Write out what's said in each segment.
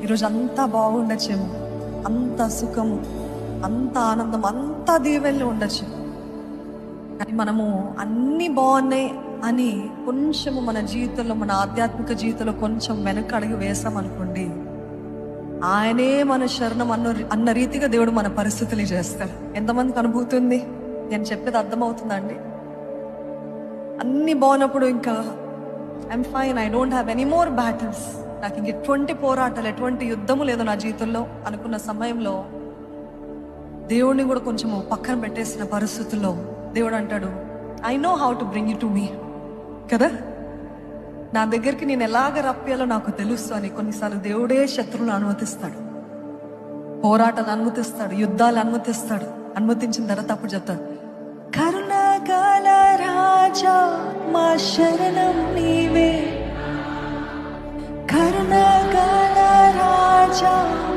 ఈరోజు అంతా బాగుండొచ్చేమో, అంత సుఖము, అంత ఆనందం, అంత దీవెనలు ఉండొచ్చు. కానీ మనము అన్నీ బాగున్నాయి అని కొంచెము మన జీవితంలో, మన ఆధ్యాత్మిక జీవితంలో కొంచెం వెనక్కి అడుగు వేసామనుకోండి, ఆయనే మన శరణం అన్న రీతిగా దేవుడు మన పరిస్థితులు చేస్తాడు. ఎంతమందికి అనుభూతి ఉంది? నేను చెప్పేది అర్థమవుతుందండి? అన్ని బాగున్నప్పుడు ఇంకా I'm fine, I don't have any more battles, నాకు ఇంక ఎటువంటి పోరాటాలు, ఎటువంటి యుద్ధము లేదు నా జీవితంలో అనుకున్న సమయంలో దేవుడిని కూడా కొంచెం పక్కన పెట్టేసిన పరిస్థితుల్లో దేవుడు అంటాడు, I know how to bring you to me. కదా, నా దగ్గరికి నేను ఎలాగ రప్పాలో నాకు తెలుసు అని కొన్నిసార్లు దేవుడే శత్రువులను అనుమతిస్తాడు, పోరాటాలు అనుమతిస్తాడు, యుద్ధాలు అనుమతిస్తాడు. అనుమతించిన తర్వాత అప్పుడు చెప్తాడు, కరుణాగల రాజా మా శరణం నీవే, కరుణాగల రాజా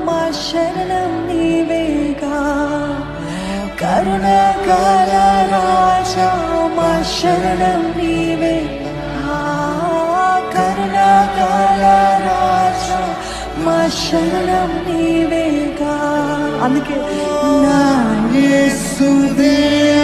మా శరణం నీవేగా, కరుణాగల రాజా మా శరణం నీవే, కరుణాగల రాజా మా శరణం నీవేగా. అందుకే నా యేసు దేవా